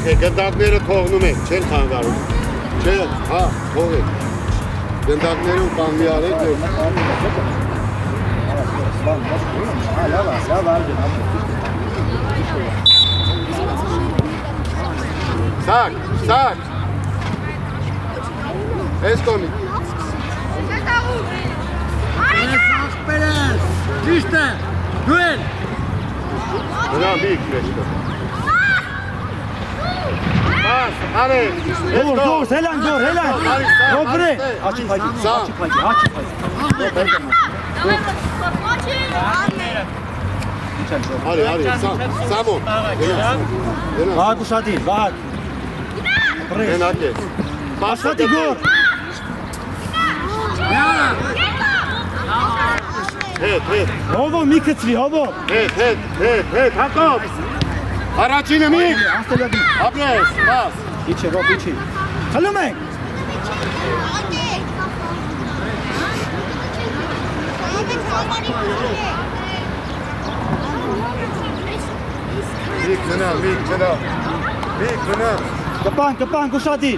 Երեխեք, գնդակները թողնում եք, չեն խանգարում։ Չէ, հա, թողեք։ Գնդակները ու կանգնի արեք։ Սակ, սակ։ Ես կոմիկ։ Պերես, ճիշտ է, դուել։ Բրա միք մեջտը։ Բաս, արեք։ Դոր, հելան, դոբրե։ Աչի պայքի, աչի պայքի։ Արի, սամոն։ Վահակ ուշադի, վահակ։ Գնակ ես։ Բաշատի գոր։ Հետ։ Հովո, մի կծվի, հովո։ Հետ, հակոբ։ Առաջինը միք։ Ապրես, բաս։ Իչի, ռոբ, իչի։ Խլում ենք։ Միք գնա։ Կպան, ուշադի։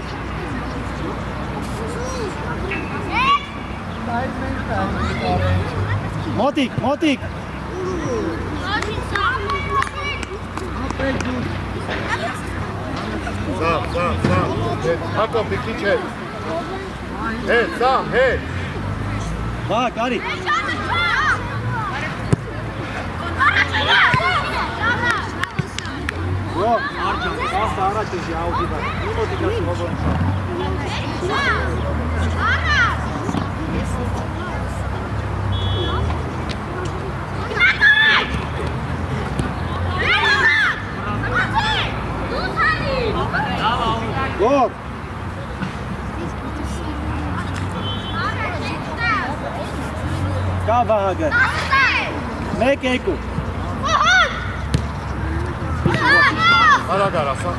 Մոտիկ։ Սամ, հակոբ մի քիչ հետ։ Հետ, սամ, հետ։ Վահակ, արի։ Ո, առաջ էժի, աուդի բար։ Մի մոտիկացի հովորն շա։ Գոր։ Կա վահագը։ Մեկ երկու։ Արա, սա։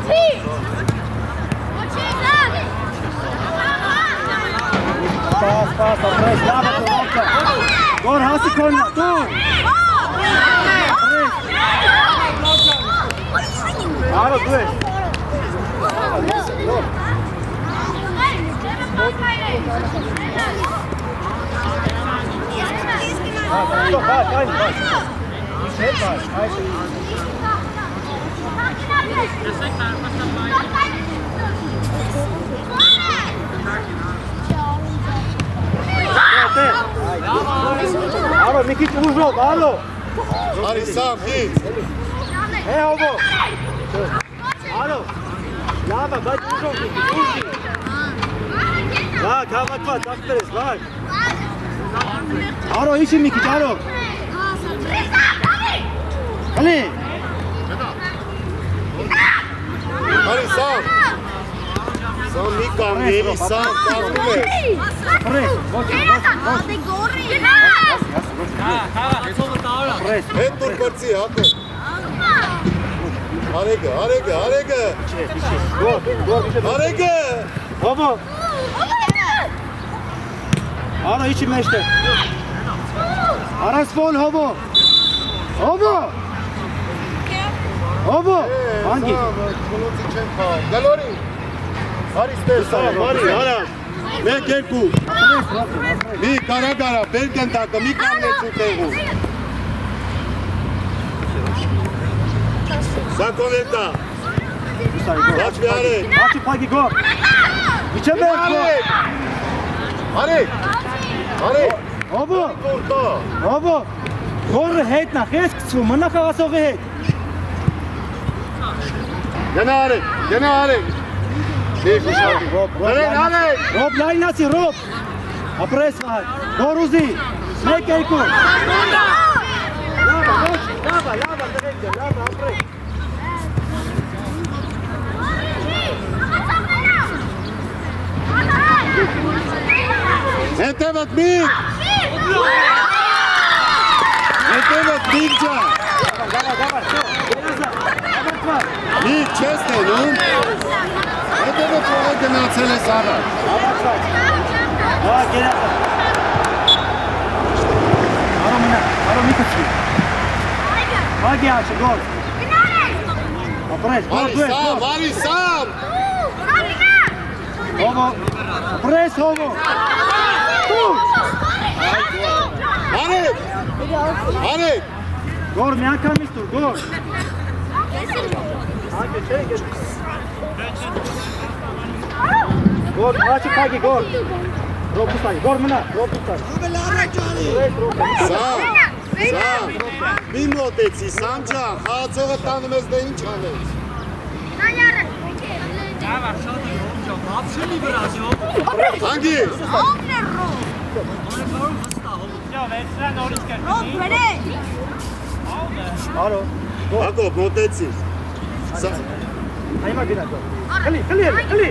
Սպաս, ապրես, լավը տողակը։ Գոր, հասի կոննա, դուր։ Արո, դու ես։ Ալո, մի քիչ ուժով, ալո։ Արի սամ, հից։ Հովո։ Ալո։ Լավա, բայց ուժով մի քիչ, ուժի։ Վակ, հավաքված, ապրես, վակ։ Ալո, իչի մի քիչ, ալո։ Հլի։ Արի սամ։ Սամ մի կանգնի, սամ կանգնում է։ Ապրես, ոչ։ Հետ դուր կրծի, հակոբ։ Արեգը։ Արեգը։ Հովո։ Ալո, իչի մեջտե։ Առանց ֆոլ, հովո։ Հովո։ Անգի։ Քոլոցի չեն խաղ։ Գալորի։ Արի ստես, արի, արա։ Մեկ երկու։ Մի կարա, բեր գնդակը, մի կանգնեցու տեղում։ Սա կոնետա։ Ոչ մի արեք։ Աչի պագի գոր։ Իչե բեր գոր։ Արեք։ Հովո։ Գորը հետնա, խես կծվում, մնա խաղասողի հետ։ Գնա արեք։ Դեք ուշադի։ Արեք։ Ռոբ լայնացի, ռոբ։ Ապրես վահակ, գոր ուզի, մեկ երկու։ Լավա, դրեք, ապրես։ Հետևդ միք։ ջան։ Միք չես տենում։ Հետևը փողը գնացել ես առաջ։ Հա, գերակա։ Արո մի կցի։ Վագի աչը, գոլ։ Ապրես, գոր Արի դու ես, Սամ, գոր։ արի Սամ։ Հովո, ապրես հովո։ Դուր։ Արեք, արեք։ Գոր մի անգամ իս դուր, գոր։ Գոր, աչի կագի, գոր։ Ռոպուստայի, գոր մնա, ռոպուստայի։ Սամ, Սամ, մի մոտեցի, Սամ ջան, խաղացողը տանում ես դե ինչ անես։ Հանգիստ։ Ալո, Հակոբ, մոտեցի։ այմա գնա գոր։ Խլի, խլի։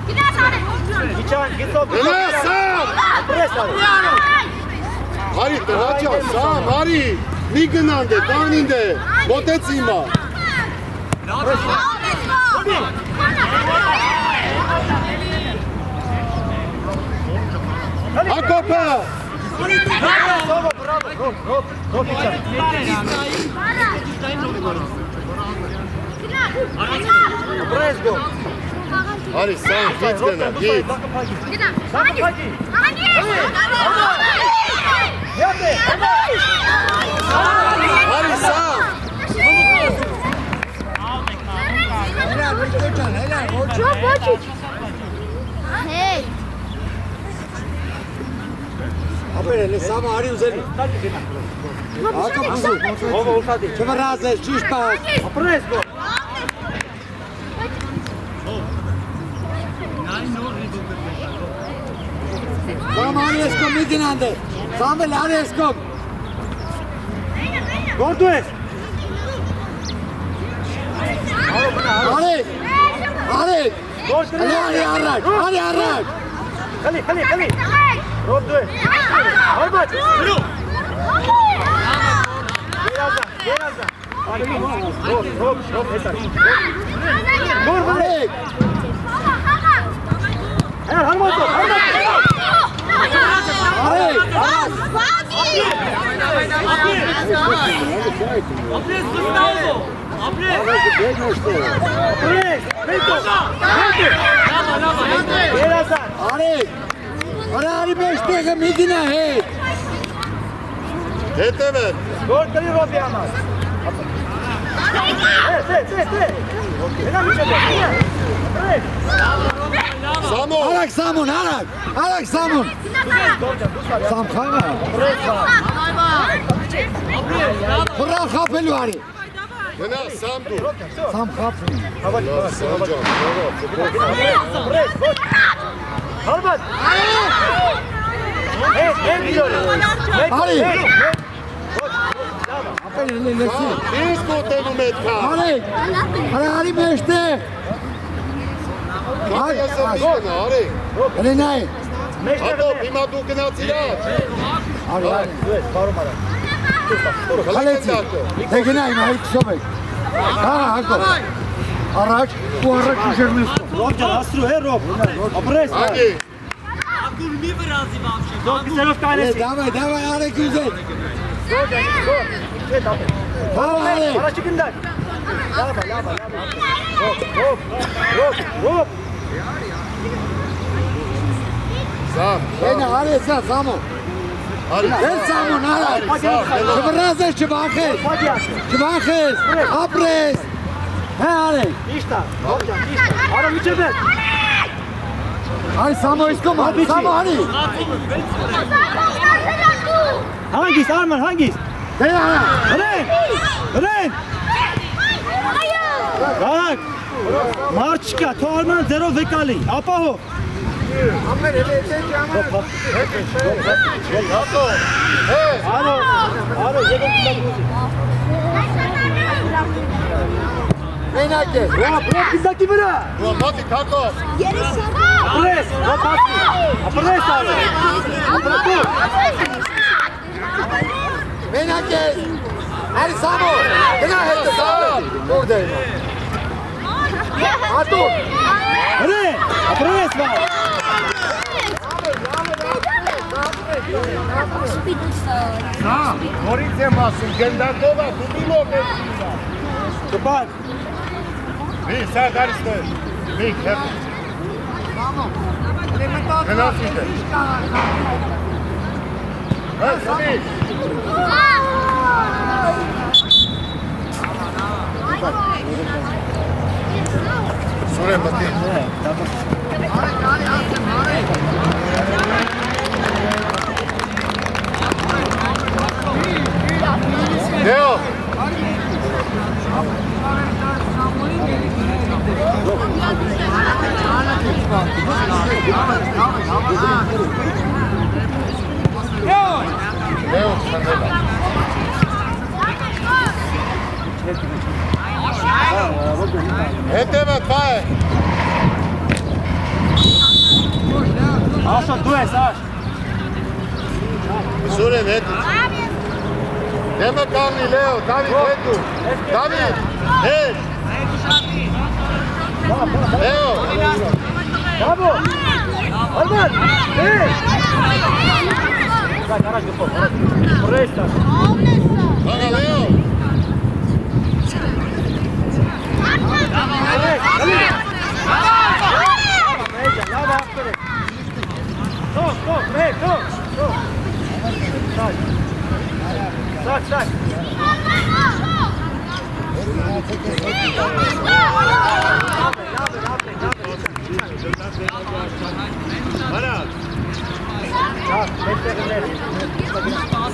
Իչան, գիտով, Գնա, Սամ։ ապրես արի։ Արի, տղա ջան, Սամ, արի։ Մի գնան դե, կանին դե, մոտեցի հիմա։ Հակոբը։ Հովո, բրավո, ռոպ, իչան։ Ապրես գոր։ Արի, Սամ, գիծ գնա, գիծ։ Արի, Սամ։ Ապերել է Սամը արի ուզելի։ Հակոբ ուզու։ Հովո, ուշադի։ Չմռած ես, ճիշտ պահես։ Ապրես գոր։ Սամը արի ես կոմ մի գնան դե։ Սամը լարի ես կոմ։ Գոր դու ես։ Արի, արի, Գոր արի առաջ, արի առաջ։ Խլի։ Ռոպ դու ես։ Արբաց։ Գերազան։ Արի, ռոպ, հետար։ Գոր բրե։ Արի, Հարմոտ։ արի, Գերազան։ արի, արի մեջտեղը մի գնա հետ։ Հետևել։ Գոր տրի ռոպի համար։ Հենա միջև։ Սամո։ Արակ Սամուն, արակ Սամուն։ Սամ խաղա։ Խռալ խապելու արի։ Գնա, Սամ դու։ Սամ խապում։ Սամ ջան։ Հարմատ։ Արի։ Ապերել է լսի։ Ինչ մոտենում էդ կա։ Արի մեջտեղ։ Ես եմ գոնա, արի։ Հրենայ։ Հակոբ, հիմա դու գնացիր աչ։ Արի, Բարում արա։ խալեցի։ Դե գնայ, մահի կսով եք։ Հակով։ Առաջ, ու առաջ ուժերն ես։ Ռոպ ջան, ասրու, ռոպ։ Ապրես։ Հանգի։ Դոք գսերով կանեսի։ Դավայ, արեք ուզեք։ Արի։ Առաջի գնդակ։ Լավա։ Ռոպ։ Սամ, Ենա, արի սա, Սամո։ արի։ Էր Սամոն, արակ։ Չվռած ես, չվախես, ապրես։ Հե արեք։ Իշտա, ռոպ ջան, իշտա։ Արա միջև ես։ Արի Սամո իսկոմ, Սամո արի։ Հանգիստ, Արման, հանգիստ։ Դե արա։ Հրեն։ Գարակ։ Մարդ չկա, թո Արմանը ձերով վեկալի, ապահով։ Արո, եկեք դակուզի։ Մենակ ես։ Ռոպ գնդակի վրա։ Մոտի, Հակոբ։ Ապրես, ռոպ ասի։ Ապրես արը։ Ապրատուր։ Մենակ ես։ Արի Սամո։ Գնա հետը Սամո։ Որդ է։ Ատուր։ Հրեն, ապրես վա։ Նորից եմ ասում, գնդակով է, դու մի մոտ ես։ Goodbye. Mi, sag Ariste. Mi, help. Ganați uite. Hai, Samir. Sure, băti. Leo. Leo, Sandela. Հետևը կայ։ Աշո դու ես, Աշ։ Սուրեն հետ։ Դեմը կամնի, Լեո, Դավիթ հետ դու։ Դավիթ, հետ։ Լեո։ Bravo! Alman! Hey! Vai, garage gol. Presta. Bana Leo. Sak.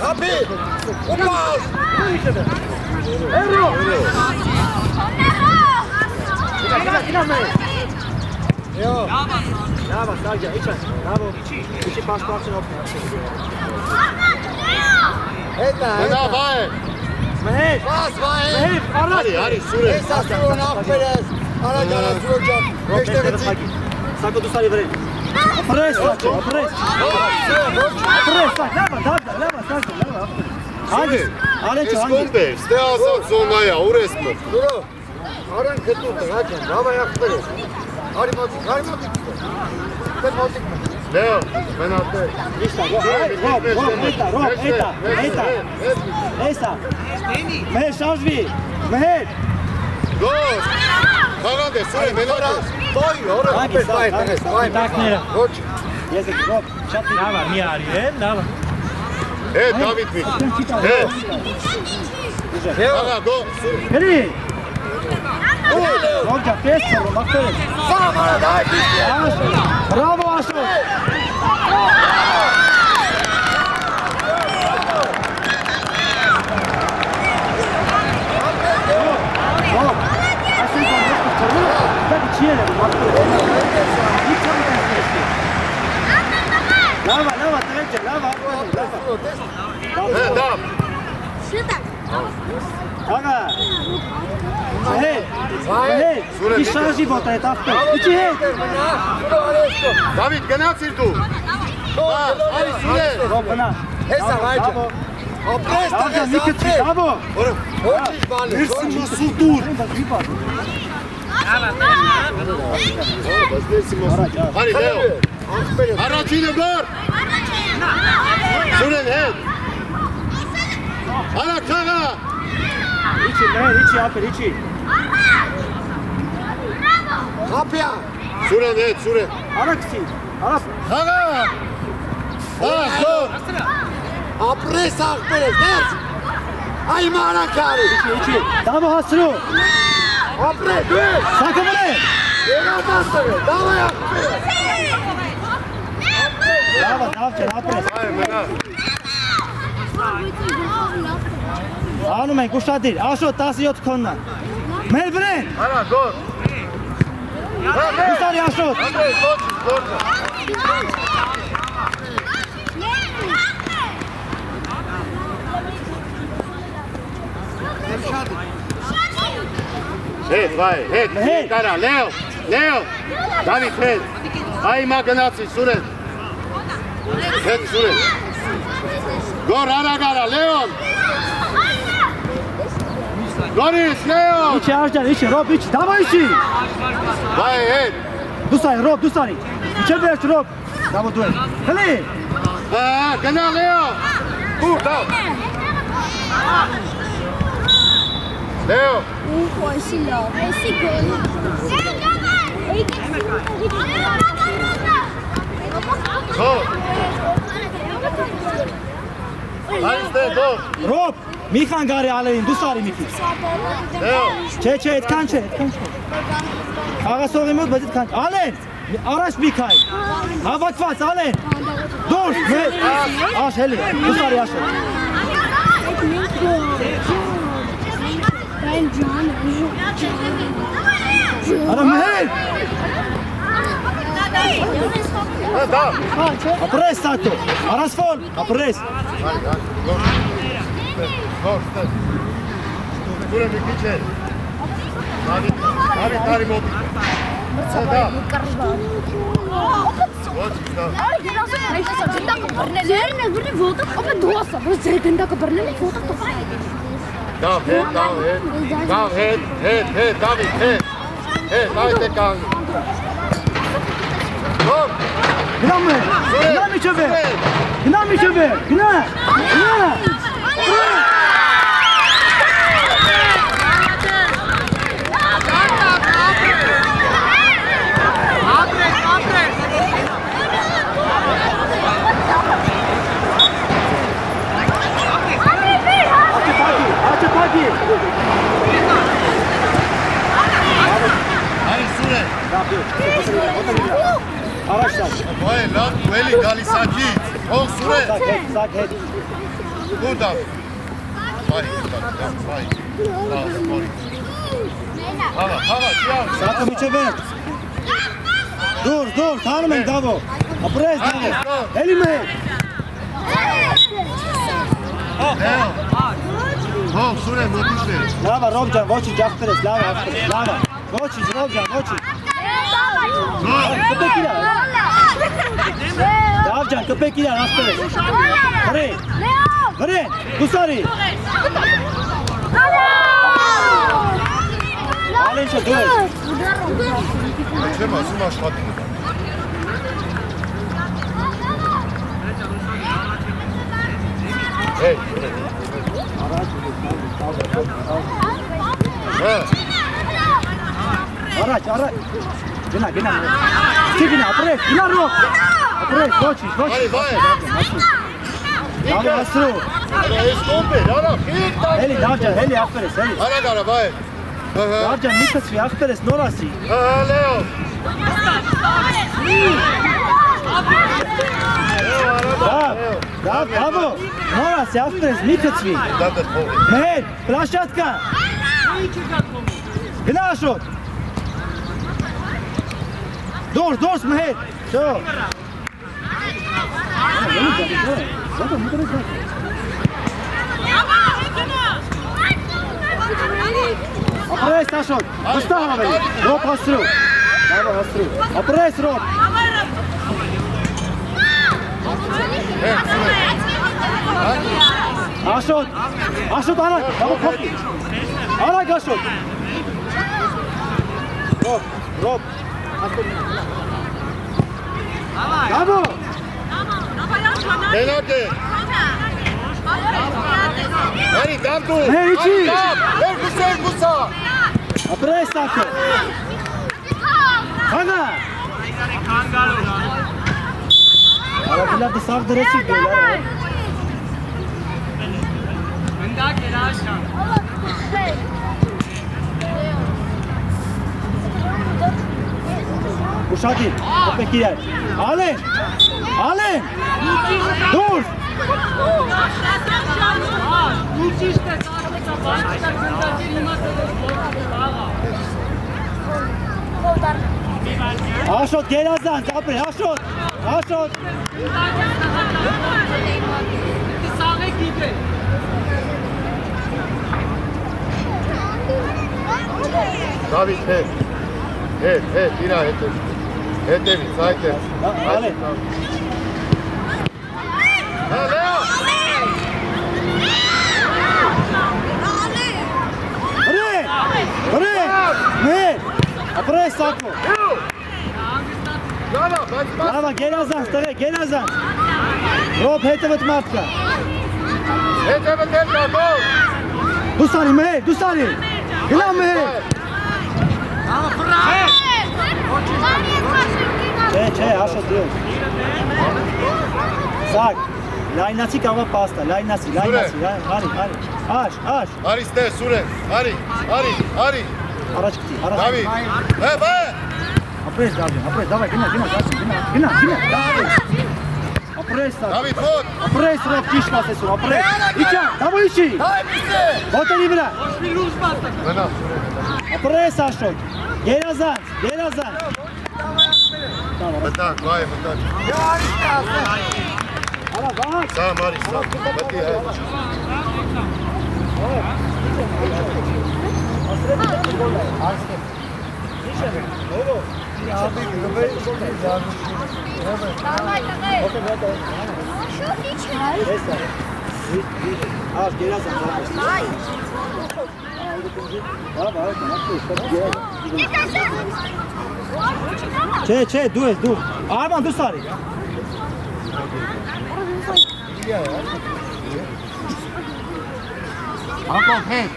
Abi! Upas! Erro! Bravo, Sergio, bravo. İçi pas pasını opmuyor. Bana vai! Mehmet! Bas, vai! Mehmet, araç! Hadi, Sure. Esa Suro Nakperes. Ara Gara Surocan. 5 dakika. Sako dusari vredi. Pres, Sako, pres. Pres, Sako, lava, Sako. Hadi, Aleço, hadi. Esconde, stea sad zonaya, uresmo. Suro. Aran keturda, hacan. Brava Nakperes. Hari motik. Tek motik. Leo, ben até. Esa. Mehmet Şarjvi. Mehmet. Gol! Hagade, Sure, ben até. Stoji, ora. Hangi staj? Taknera. Hoće. Jezik, Rob. Čatni. Dava, mi arjen, dava. David mi. Haga, go, Sure. Heri. Rođa, pjesko, maktere. Sana bana daj. Bravo, Aşo. Lava, treće, lava. Da. Aga. Mehmet, ti šarži bota je tako. Ići hej. David, ganaci tu. Hadi, Sure. Robana. Esa vajđa. Opresta Aga, ga nikad si, zapre. bravo. Hoćeš bali. Mirsi Masutur. Hadi, Leo. Aracine gor. Sure, head. Ana kaga. İçi, Mehmet, içi, afer, içi. Kapya. Sure, head, Sure. Araksi, Arap. Kaga. Ha, go. Apresa Akperes. Ders. Ay mana kari. İçi. Dava hasru. Apre. Dür. Sakın buraya. Yega bastırıyor. Dava yak. Dava, ne yapacaksın, apres. Hayır, mena. Anu men, guštadir. Ašo, tasi od konna. Mel bre. Ana, go. Gustari Ašo. Andrej, skoči. Head, vai, head. Cara, Leo. David, head. Ai, ima ganaci, Sure. Head, Sure. Gor, Aragara, Leon. Goris, Leon. İçi Aždan, içi, Rob, içi. Dava içi. Vai, head. Dusari, Rob, Dusari. İçeri verš, Rob. Dava duel. Heli. Gana, Leo. Da. Leo. Go. Ariste, go. Ռոբ, մի քան գարի ալերին, դու սարի մի քիչ։ Leo. Չէ, այդքան չէ։ Խաղասողի մոտ, բայց այդքան։ Ալեն, առաջ մի քայլ։ Հավաքված, Ալեն։ Դուրս, աշ, հելի, դու սարի աշ։ Արա մհեր։ Da. Ապրես սակո, արասվոլ, ապրես։ Go. Pure mi kiche. Tari moti. Da. Down head. David, head. David, the gang. Go. Գնա մը, գնա միջևեր, գնա միջևեր, գնա։ Աչապակի։ Ay, Sure. Առաջ սակ։ Vay lan, Veli Galisaki. Oh, Sure. Սակ հետ։ Burada. Vay. Hava, ciao. Սակը միջևեր։ Դուր, թանում ենք դավո։ Ապրես դավո։ Հելի մը։ Leo. Oh, Sure, motiște. Լավա, Ռոբ ջան, ոչինչ ախպերես, լավա, լավա։ Ոչինչ, Ռոբ ջան, ոչինչ։ Կպեք իրար։ Լավ ջան, կպեք իրար, ախպերես։ Վրեն, դուսարի։ Ալեն շո դու ես։ Չեմ ասում աշխատում։ Hey. Առաջ։ Գնա։ Չի գնա, ապրես, գնա Ռոբ։ Ապրես, ոչինչ։ Vay. Լավ ասրու։ Escombe, ara, hit. Հելի, լավ ջան, հելի ախպերես, հելի։ Ara gara, vay. Լավ ջան, մի կցվի, ախպերես, նոր ասի։ Leo. Լավ, բավո, նոր ասի, ախպերես, մի կցվի։ Դատը փող։ Մեր, պլաշատկա։ Գնա աշոտ։ Դուրս, մհեր, շո։ Ապրես աշոտ, վստահ ավելի, Ռոբ հասրու, ապրես Ռոբ։ Աշոտ, արագ, արագ աշոտ։ Ռոբ, Bravo! Penalty! Hadi, dam tu! Herici! Ergusa! Apres tako! Hana! Ama bunlar da sardırısı diyorlar. Uşadı, köpek gider. Alın! Alın! Dur! Aşot gel azdan, kapri, aşot! Aşot! David, hey, tira, hey, David, sahte. Alın! Leo! Bre! Bre! Ne? Apres sako! Bravo, gel azdan, stare, gel azdan! Rob, hetevet matka! Hetevet, gol! Dusani, me, Dusani! Գնա մեր։ Չէ, Աշոտ դու։ Սակ, լայնացի կավա պաստա, լայնացի, արի, աշ։ Արի ստե, Սուրեն, արի։ Առաջ գտի, առաջ։ Դավիթ, բա։ Ապրես, դավայ, գնա։ Ապրես, Դավիթ, ոտ։ ապրես, ռոք ճիշտ ասես ու, ապրես։ Իչա, դավայ իչի։ Ոտերի վրա։ Գնա, Ապրես, Աշոտ։ Գերազանց։ մտակ, վայ, մտակ։ Արա, վահակ։ Սամ, արի, սամ, մտի հետ։ Աշ, գերազանց։ Չէ, դու ես, դու։ Արման, դու սարի։ Ակոն հետ։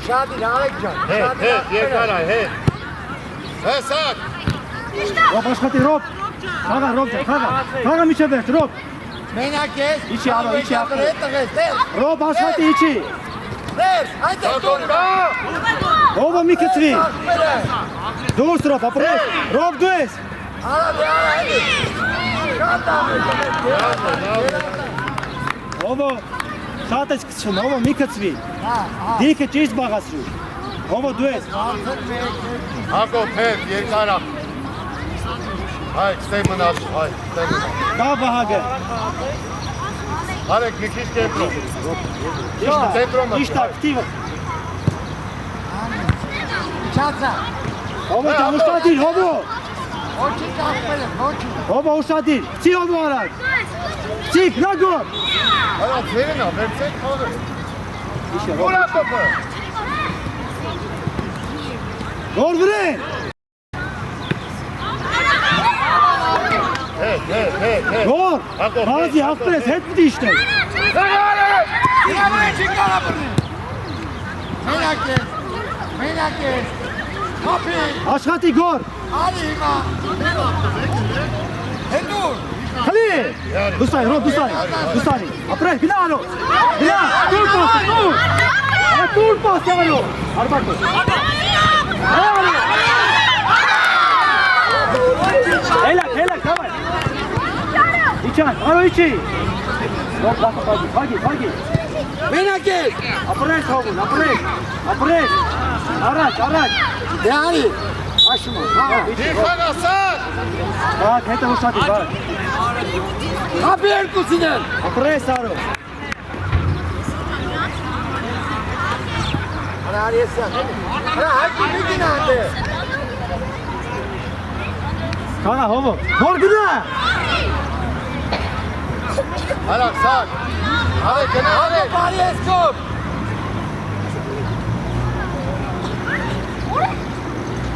Շատ իր արեք ջան։ Հետ, երկար այ, հետ։ Սակ։ Ռոբ աշխատի, Ռոբ։ Խաղա միջև վերջ, Ռոբ։ Մենակ ես։ Իչի, ալո, իչի, ակր։ Ռոբ Ռոբ աշխատի, իչի։ Այդտեղ դուր։ Ովը մի կծվի։ Դուրս, Ռոբ, ապրես։ Ռոբ, դու ես։ Ովը շատ ես կծվում, ովը մի կծվի։ Դիքը ճիշտ բաղացրու։ Ովը դու ես։ Հակոբ, հետ, երկարա։ Հայ, ստե մնաց, Կա բահագը։ Արեք, մի քիչ կենտրոն։ Ճիշտ ակտիվը։ Չացա։ Ովը ջան ուշադիր, հովո։ Ոչի կախվել եմ, ոչի։ Հովո ուշադիր, ծի հովո արած։ Ծիկ, նագոր։ Արա, ձերնա, վերցեք խաղը։ Իշը, Ուրա տոպը։ գոր վրեն։ Հետ։ Գոր, Հակոբ, բազի հաղպրես, հետ պիտի իշտել։ Մենակ ես։ Հապի։ Աշխատի գոր։ Արի հիմա։ Հետուր։ Խլի։ Դուսարի, Ռոբ, դուսարի։ Ապրես, գնա ալո։ Գնա, դուր պաս, դուր։ Դուր պաս, ալո։ Արբակո։ Հելակ, կավայ։ Իչան, արո իչի։ Ռոբ, լախը պագի։ Մենակ ես։ Ապրես հողուն, ապրես։ Առաջ։ Դե արի։ Աշումա։ Դիխան ասակ։ Բակ, հետը ուշադի, բակ։ Հապի երկուսին են։ Ապրես արո։ Արի ես յա։ Հայկի մի գինա հատե։ Կաղա հովո, հոր գնա։ Արակ, սակ։ Արեք, գնա, արեք։ Բարի ես կոպ։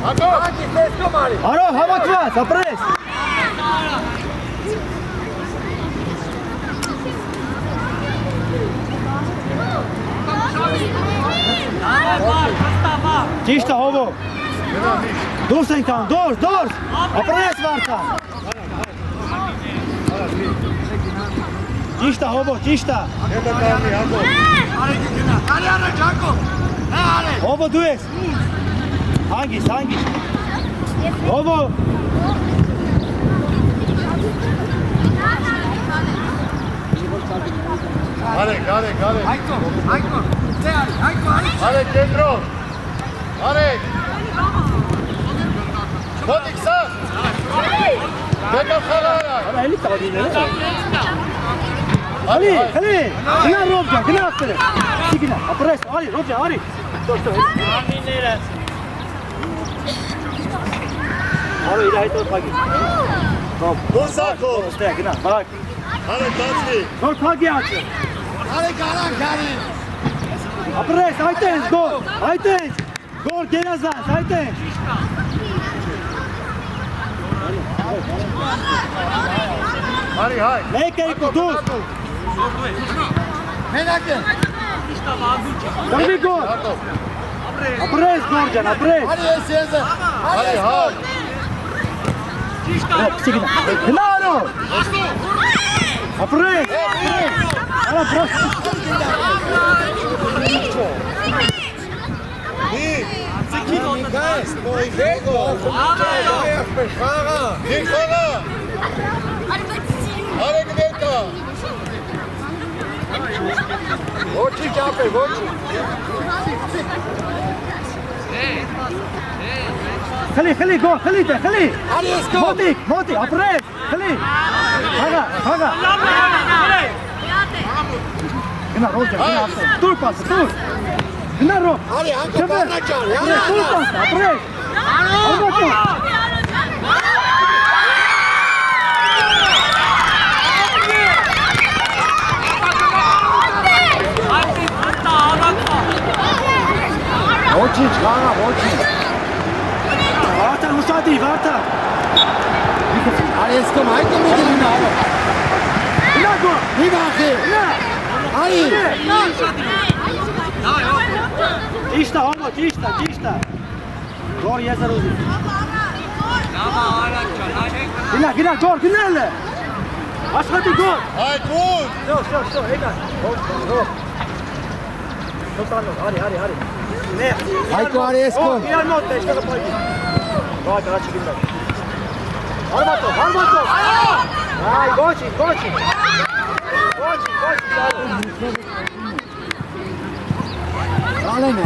Հակոբ։ Հակի ես կոպ արի։ Արո, հավատված, ապրես։ Ճիշտ է հովո։ Դուրս ենք ան, դուրս։ Ապրես վարդան։ Ճիշտ է հովո, ճիշտ է։ Հետը կարնի, Հակոբ։ Արի գնա։ Արի առաջ Հակոբ։ Արի։ Հովո դու ես։ Հանգիստ։ Հովո։ Արեք։ Հայկո։ Դե արի, Հայկո արի։ Արեք, կենտրոն։ Արեք։ Մոտիկ սակ։ Դեկավ խաղարա։ Արա էլի տաղդիներ է։ Ալի, գնա Ռոբ ջան, գնա ապրես։ Չի գնա, ապրես, արի, Ռոբ ջան, արի։ Ամիները։ Արո իր հետո փագի։ Դոսակով։ Ոստե գնա, բակ։ Արեք, դացվի։ Որ փագի աչը։ Արի կարանք արի։ Ապրես, այտենց, գոր, գերազանց, այտենց։ Արի, հայ։ Մեկ երկու, դուս։ Մենակ ես։ Որմի գոր։ Հակոբ։ Ապրես Գորջան, ապրես։ Արի ես ես։ Արի հա։ Սիգնա։ Գնա արո։ Ապրես։ Արա բրոս։ Դին խաղա։ Արեք ներկա։ Ոչի ճապե, ոչի։ Խլի, գո, խլի դե, խլի։ Արի ես գո։ Մոտիկ, ապրես, խլի։ Հագա։ Գնա Ռոջան, գնա ապրես։ Դուր պասը, դուր։ Գնա Ռո։ Արի հանգա բառնաճան, Դուր պասը, ապրես։ Արմոջան։ Ոչի չխաղա, ոչի։ Վարդան ուսադի, Վարդան։ Արի ես կոմ, հայտը մի գինա։ Գնա գո։ Մի բախի։ Արի։ Ճիշտ է, հոմո, ճիշտ է։ Գոր եզր ուզի։ Գնա, գոր, գնել է։ Աշխատի գոր։ Այ կուր։ Շո, եկա։ Ռո։ Արի։ Հայկո արի ես կոմ։ Իրար մոտ է, շտեղը պայգի։ Վայ, կրաչի գնդա։ Հարմատով։ Այ, գոչի։ Ալեն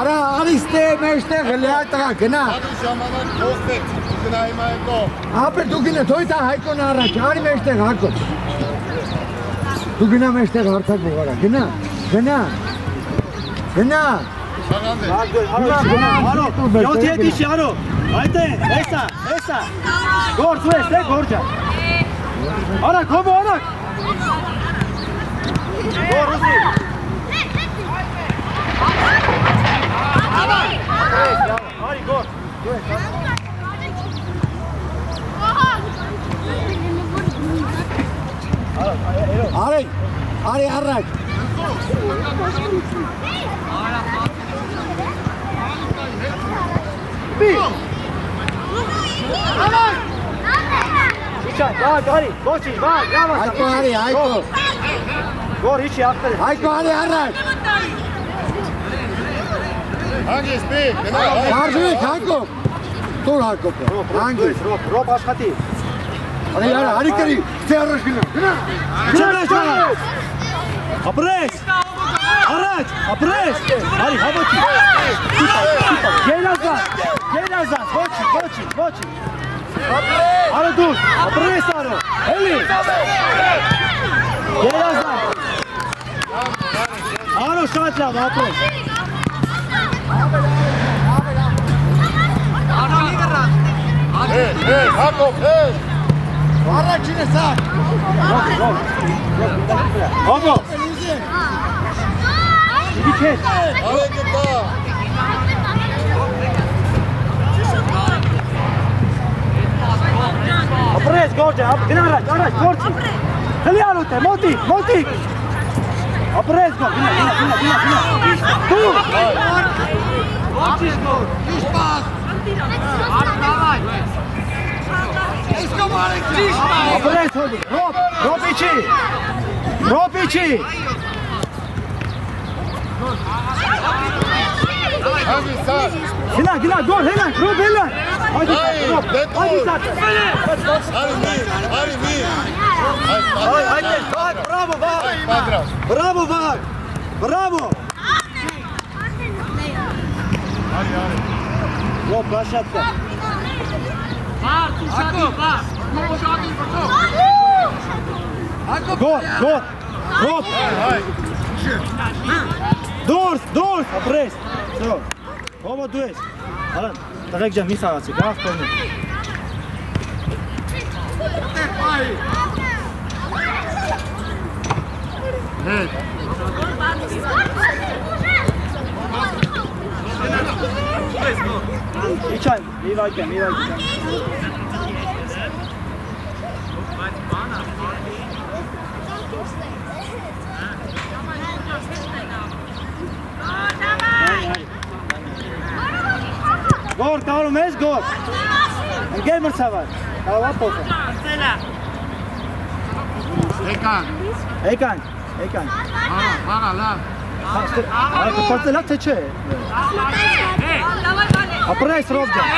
արա արիստե մեջտեղ հլի այդ տղա գնա։ Ադի ժամանակ փոխվեց, գնայի մայկո։ Ապեր դու գնա, թոյտա հայկոն առաջ, արի մեջտեղ հակո։ Դու գնա մեջտեղ հարթակ բողարա, գնա։ Շաղանդ է։ Արո, 7 հետ իշի, արո։ Այդ է, հեսա։ Գոր, դու ես, Գորջան։ Արակ, հոմո, արակ։ Գոր, ուզի։ Արի, գոր, դու ես։ Արի առաջ։ Արի, գոչի, Հայկո արի, հայկո։ Գոր, իչի, աղբեր։ Հայկո արի առաջ։ Հանգիս պի, գնա։ Արժույք, հայկո։ Տուր հայկո։ Հանգիս։ Ռոբ աշխատի։ Արի կրի, ստե առաջ գնա։ Ապրես։ Առաջ, ապրես։ Արի, հավոչի։ Գերազան, ոչի։ Արո դուր, ապրես արո, էլի։ Գերազան։ Արո շատ լավ, ապրես։ Հակով, Առաջինը սակ։ Հոմո։ Իդիք հետ։ արեք կա։ Ապրես Գորջան, գնա առաջ, Գորջի։ Խլի արոտ է, մոտիկ։ Ապրես Գոր, գնա։ Դու։ Ապրես հոդի, Ռոբ իչի։ Հանգիս սար։ Գնա, Գոր, հելանք, Ռոբ հելանք։ Այ, դետուր։ Արի մի։ Բրավո, Վագ։ Ռոբ, բաշատկա։ Գոր, Ռոբ։ Դուրս, ապրես։ Հոմո դու ես։ Արան, տղեկ ջան, մի խաղացի, գաղ կորնի։ Իչան, մի վայկյան։ Գոր, կարում ես, գոր։ Ընգեր մրցավար։ Կարողա փոխը։ Եկան։ Վաղա, լավ։ Պարտել լավ թե չէ։ Ապրես Ռոբջան։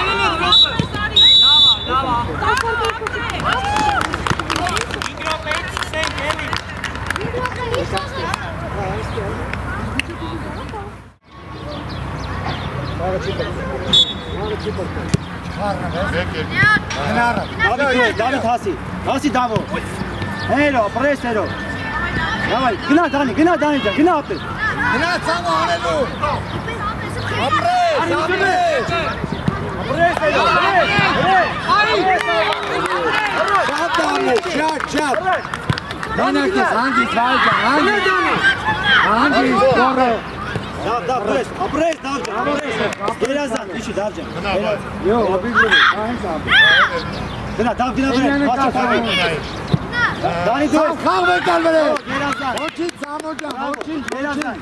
Դավիթ հասի, Դավո։ Հերո, ապրես հերո։ Գնա Դանի ջան, գնա ապրես։ Գնա ցամը անելու։ Ապրես։ Ապրես հերո, Շատ։ Մենակ ես հանգից վայջան, հանգից գորը։ Դավ, ապրես Դավ ջան, Գերազան, իջի Դավ ջան։ Յո, ապիգրի, Գնա Դավ գնա վրա, Դանի դու խաղ եկալ վրա։ Գերազան։ Ոչինչ ցամո ջան, ոչինչ, Գերազան։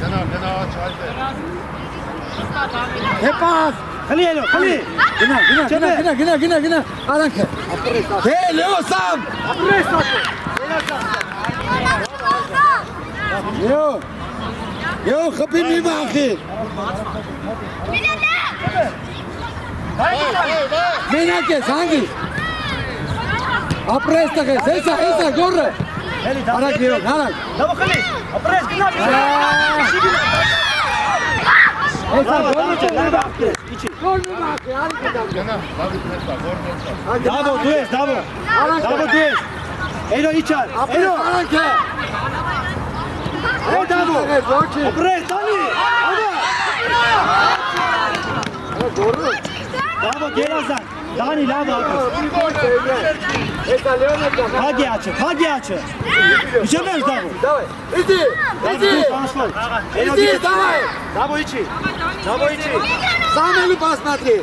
Գնա աչ այդը։ Հեպաս։ Խլի հերո, խլի։ Գնա, արանքը։ Դե, լեո սամ։ Ապրես ասո։ Յո, խփի մի բախի։ Մենակ ես հանգիս։ Ապրես տղես, հեսա գորը։ Արակ յո, արակ։ Դավո խլի, ապրես գնա։ Հեսա գորը Իջի։ գոր մի բախի, արիկը դամ։ Գնա, Դավիթ մետա, գորն ոցա։ Դավո դու ես, Դավո դու ես։ Էրո իջար, Ապրես էրո։ արանքը։ Դավո, Ոչինչ։ ապրես Դանի։ Դավո Գերազան, Դանի լավ ապրես։ Հեսա լեոնը ջան։ Փագի աչը։ Իջեմ ես Դավո։ Դավայ, իջի։ Իջի, դավայ։ Դավո իջի։ Սամելու պասմատրի։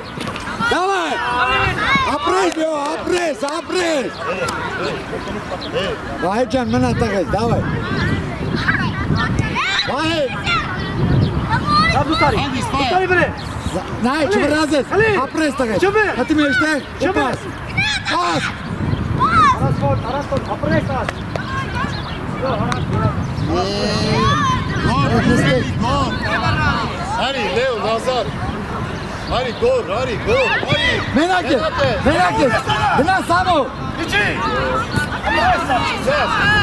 Դավայ։ Ապրես յո, ապրես։ Վայ ջան, մնա տղես, դավայ։ Վայ։ Դավ դուտարի վրա։ Նայ, չվրազես, ապրես տղես։ Հատի մեջտեղ, չպաս։ Պաս։ Արասպորտ, ապրես աս։ Գոր։ Արի, Լեո, Նազար։ Արի, գոր։ Մենակ ես, գնա սամո։ Իջի։ Ապրես աս։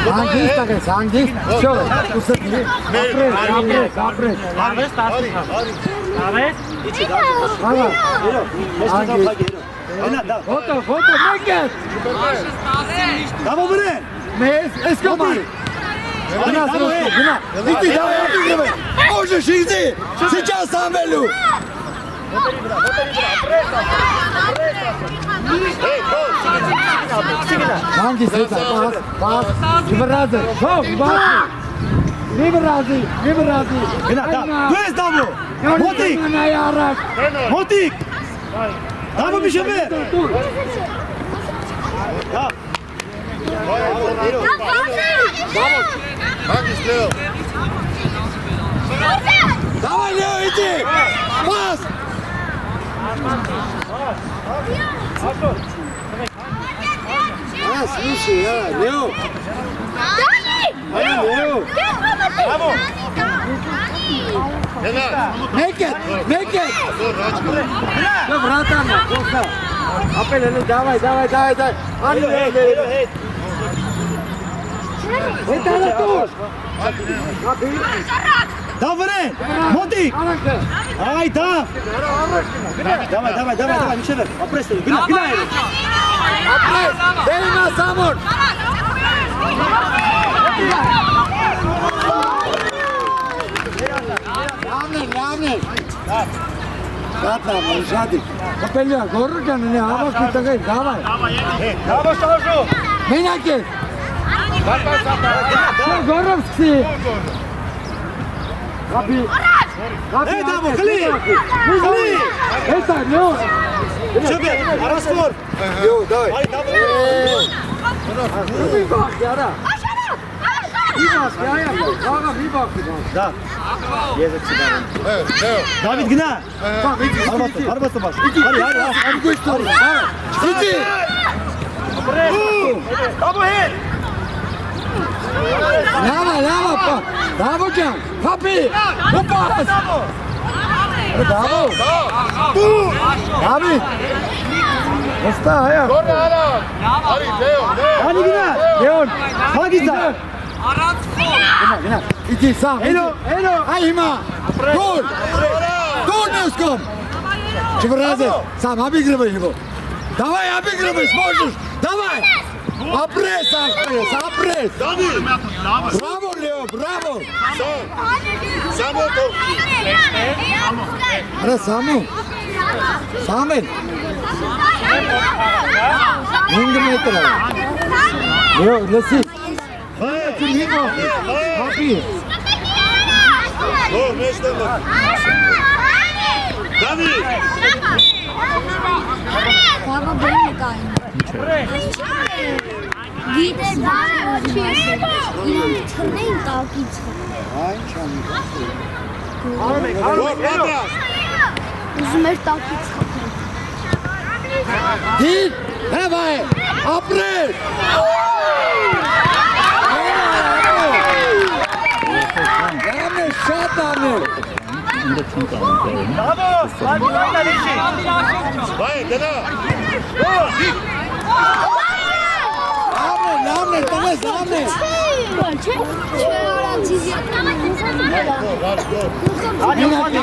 Հանգիստ տղես, հանգիստ, շո, ուսրդի, ապրես։ Արվես տասի։ Արվես, իջի Դավ։ Հաղա, Էրո, ես կտամ փագի էրո։ Գնա Դավ։ ֆոտո, մեկ ես։ Դավո վրեն։ Մեզ, ես կոմարի։ Գնա, գնա, դիտի, դավայ, ապիգրվե։ Օժը շիզի, սիչա սամվելու։ Հանգիս հետա, պաս, իվրազը, հով, բախի։ Իվրազի։ Գնա Դավ։ Դու ես Դավո։ Մոտիկ։ Դավո միշեմե։ Դավ։ Հանգիս Լեո։ Դավայ լեո իջի, պաս։ Слушай, Лео. Лео. Գնա։ Make it. Գոր, աչ գոր։ Yo, bratан, cosa. Apelele, давай. Али, Էրո հետ։ Հետալը դուր։ Դավ վրեն։ Մոտիկ։ Արանքը։ Այ Դավ։ Давай, միշևը։ Ապրես էրո, գնա էրո։ Ապրես, դերնա սամոն։ Լավն։ Դատա, միշադի։ Կապելյա, գորը կաննի, հավաքի տղեի, դավայ։ Դավո շարժո։ Մենակ ես։ Գորով սկսի։ Կապի։ Դավո, խլի։ Հետա, լյո։ Շոբե, արասպոր։ Yo, dai. Այ Դավո։ Ui, bak yara. Da. Եզը չդարում։ Դավիթ գնա։ Հարվածը բաց։ Հարի։ Իդի։ Աբո հետ։ Լավա, պա։ Դավո ջան, հապի։ Հոպաս։ Դավո։ Դավիթ։ Ոստա հայա։ Գորը արա։ Արի, Լեոն։ Հանի գնա։ Լեոն, Հագիստա։ գնա։ Իդի սամ։ Հելո։ Այ հիմա։ Գոլ։ Գոլ նեսկոմ։ Չվրազե, սամ հաբիգրվը հիվո։ Давай, обыгрывай, сможешь! Давай! Опресс, опресс! Браво, Лео, браво! Само топки. Аре, Саму! Самен! Нинги метра! Лео, леси! Хиво! Хапи! Гол, меште ме. Давид! Baba böyle kayın. Gider bana bir şey. İnan tanıyım takipçi. Гол, Патрас! Uzun takipçi. Дин! Давай! Опресс! Даме, шатаме! Vamos. Hadi kardeşim. Vay, gel. Namne, tome namne! Çek. Şöyle çiziyor. Hadi hadi.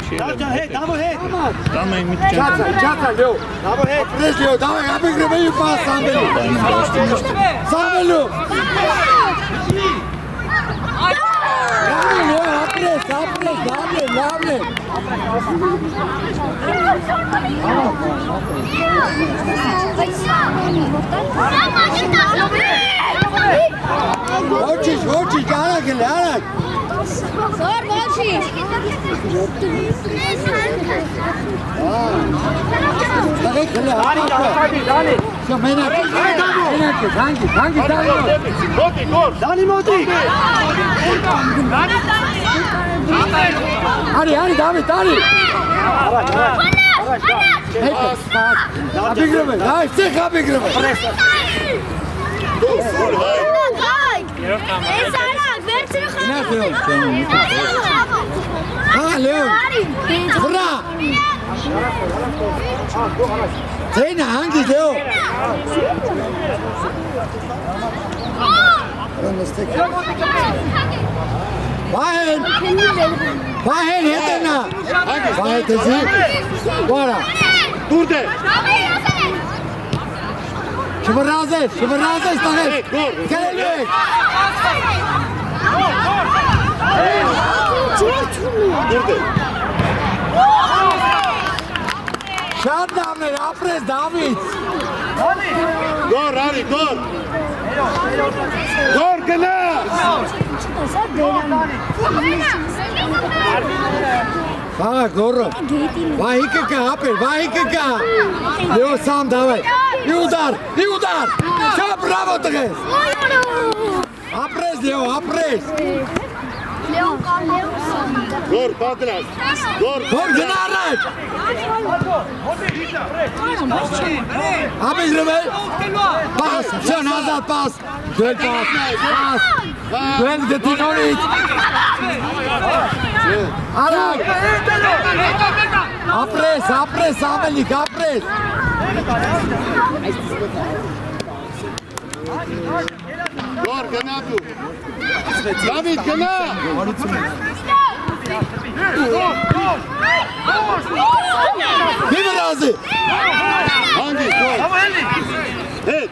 Hey, davo hey. Чата, Лео! Davo hey. Опресс, Лео, давай, обыгрывай и пас, Самбелю! Самбелю! Лео, опресс, главный! Хочешь, арак! Sor bolşiş. Dani. Все, Hangi, Моти, гол. Dani Moti. Hadi, David! Обыгрывай, давай, всех обыгрывай! Гол, вай. Леон! Бра! Зейна, hangi Leo? Vahel, hedena! Vahel tezi! Bora! Durde. Şıvırrazes, istanet! Gelmek! Durde. Şad Damler, Apres, David! Gol, Ari, gol. Gol, gel. Vah, Goro! Vahikaka, Apel, Vahikaka! Leo, Sam, давай! И удар! Все, браво, Тагес! Апрес, Leo, апрес! Gol, Patras. Gol. Gol, gene araç! Обыгрывай! Пас! Все, назад, пас! Дуэль, пас! Дуэль, где ты нолить! Арак! Апрес, Амелик, апрес! Gol, Ganabu. David, gel. Değil mi Razi? Hangi gol?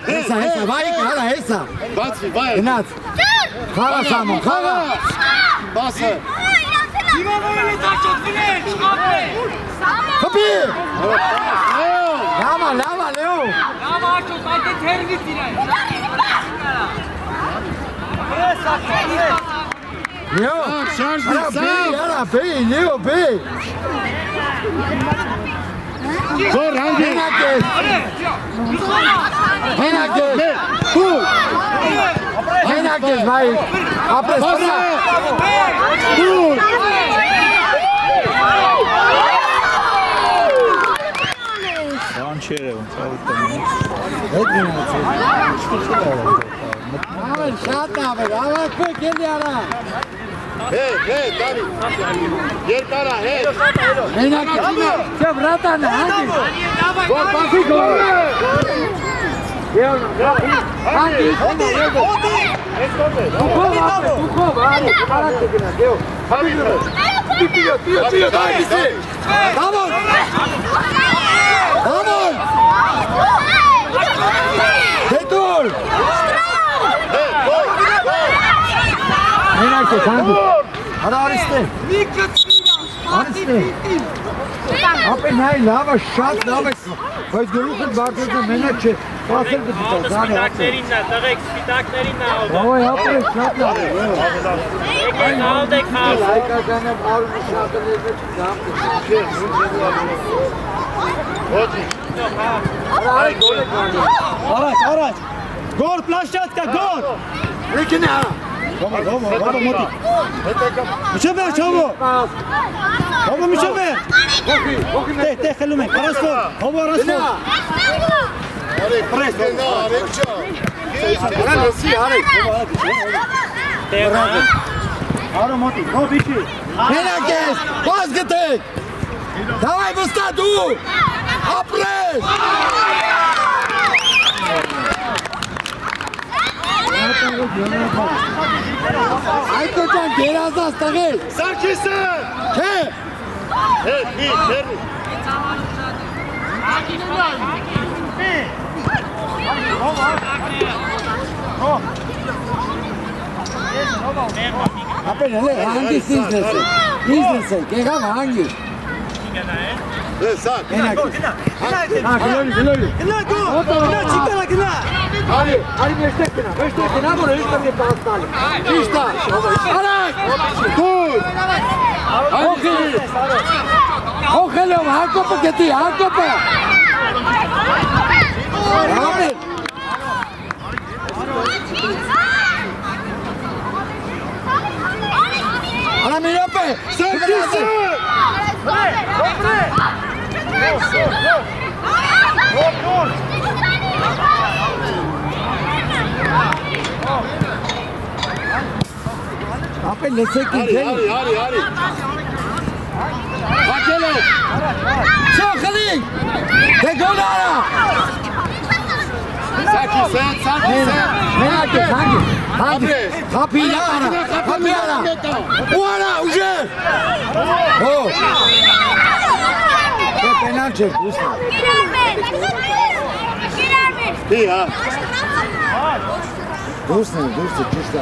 Hesa, vay, hara, hesa! Batsi, vay. Inat! Hara, Samon, hara! Bası. Kapı! Leo. Lama, Leo! Leo! Şarj Ara, bir sağ. Leo, bey! Zor hangi? Menakes. Menakes. Dur. Menakes Mike. Apres. Pasa. Dur. Avel şat avel. Avel pek gel ara. Hey, Dani. Yer para, hey. Menakes. Çe vrata ne hangi? Gol pası gol. Hangi? Tukov abi. Barak tekine. Gel. Tio, hangisi? Vamos. Vamos. Betul. Hey, gol. Menakes hangi? Hadi Ariste. Ariste. Abi nein, lava şat, lava. Բայց գլուխը բարձրացը մենակ չէ, ասել դիտել, զանի ասել։ Սպիտակներինն է, տղեկ, սպիտակներինն է ալդը։ Ոյ, ապրես շատ լավ է։ Եկեք ալդեք հաս։ Հայկական եմ արունի շատը լեզվեչ դամ Առաջ, գոր պլաշյատկա, գոր։ Եկին է։ Հոբո մոտի։ Միջև էր, հոբո միջև էր։ Տե խելում ենք, առասվոր, հոբո առասվոր։ Press. Arekça. Hala lesi, hala. Aro մոտի, հոբ իչի։ Մենակ ես, բաց գտեք։ Davay Musta դու։ Ապրես։ Այդո ջան գերազած տղեր։ Սարգիսը։ Չէ։ Հերի, հերի։ Ապեր հələ hangi biznes է։ Biznes է, գեղավ hangi։ Սակ։ Մենակ։ Հա, գլորի։ Գնա չիկարա գնա։ Արի մեջտեղ գնա, որ հիշտ եմ տանցնալի։ Հիշտ է։ Արակ։ Գոլ։ Հոխելով, Հակոպը գետի, Հակոպը։ Ապեր։ Արա մի րոպե։ Սարգիսը։ Ապեր լսեք ինձ Հարի։ Հակելով։ Շոխլի։ Դե գոլ արա։ Սակիսը։ Մենակ ես, hangi։ Հապի արա։ Ու արա, ուժե։ Հո։ Դե պենալ չէ, դուսնա։ Հա։ Դուսնա, ճիշտ է։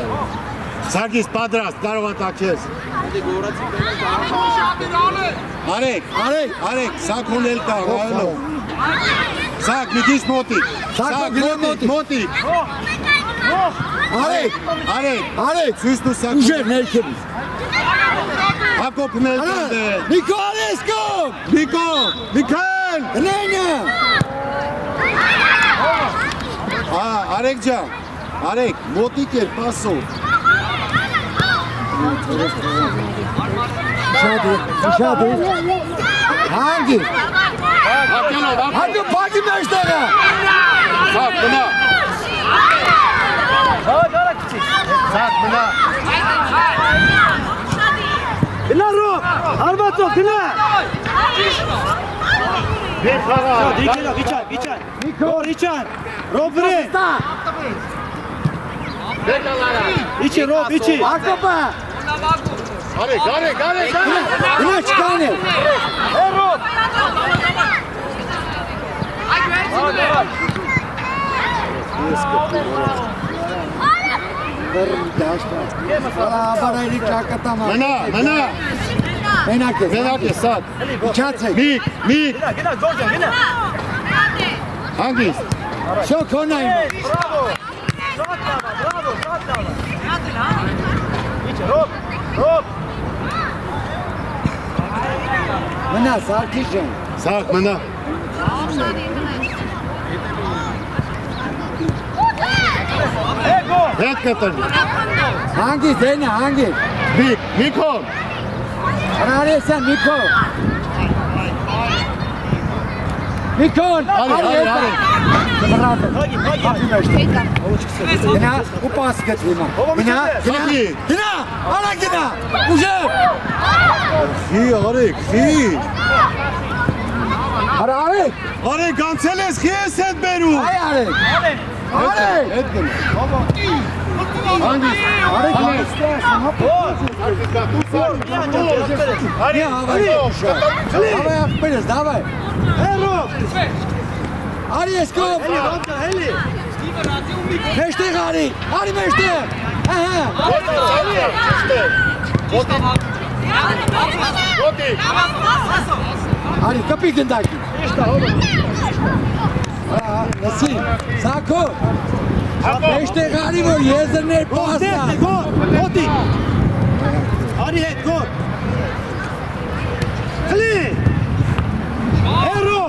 Սարգիս պատրաստ, կարող է տակես։ Արեք, սակ ունել կա, հայելով։ Սակ, մի քիչ մոտիկ։ Սակ, մոտիկ։ Արեք, սույսն ու սակ։ Ուժեր ներքևից։ Հակոպն էլ տեղ։ Նիկո արեսկոմ։ Միքայել։ Հնենյա։ Արեք ջան, արեք, մոտիկ էր, պասով։ Շատ է։ Hangi։ Հակելով, Hangi բագի մեջտեղը։ Սակ, մնա։ Սակ, մնա։ Գնա ռոբ, արվածով, գնա։ Դեր խաղա։ Դիքելա, վիճան։ Գոր իչան, ռոբ վրեն։ Իչի, ռոբ, իչի։ Հակոպը։ Արեք։ Գնա չկանը։ ռոբ։ Բարայրի ճակատամա։ Մնա։ Մենակ ես։ Մենակ է, սակ։ Իչացեք։ Միք։ Գնա, Ջորջան, գնա։ Հանգիստ։ Շոքոնային։ Բրավո։ Շատ լավ։ Իչը, ռոբ։ Մնա, Սարգիս ջան։ Սակ, մնա։ Հետ կտրվի։ Հանգիստ, դենա, հանգիստ։ Միքոն։ Արարեսյան, Միքոն։ Միքոն, արարեսյան։ Դմրատը։ Հագի մեջտը։ Գնա, ու պաս գտվի մա։ Գնա, գնա, արա գնա, ուժև։ Խի, արեք, խի։ Արա, արեք։ Արեք, անցել ես, խի ես հետ բերում։ Այ արեք։ Արեք։ Հետ գնա։ Հանգիստ, Արեք, Давай, ախպերս, давай։ Հերո։ Արի ես կոմ։ Հելի։ Մեջտեղ արի, արի մեջտեղ։ Ահա։ Արի, կպի գնդակի։ Լսի, Սակո։ Մեջտեղ արի, որ եզրներ պասնա։ Գոտի։ Արի հետ գոտ։ Հելի։ Հերո։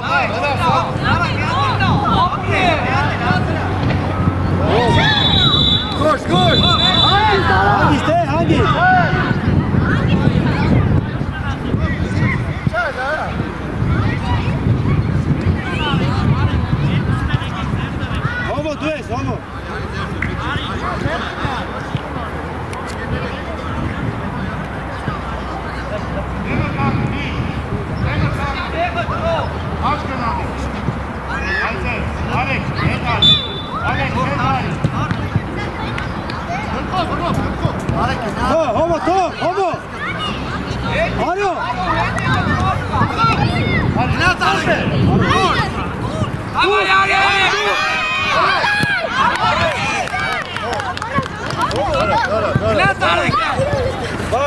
Կոշ, կոշ։ Հանգիստ է, հանգիստ։ Հոմո դու ես, հոմո։ Հոմո, թող, հոմո։ Արյո։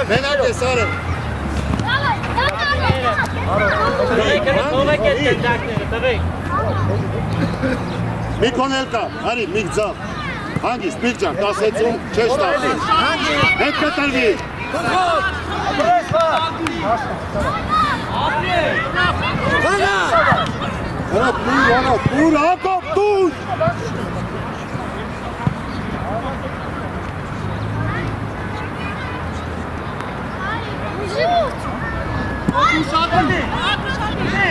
Մենակ ես արեք։ Միքոն էլ կա, արի, միք ձավ։ Հանգիստ, միք ջան, 10-ում չես տալի։ Հետ կտրվի։ Արա, տուր, Հակոբ, տուր։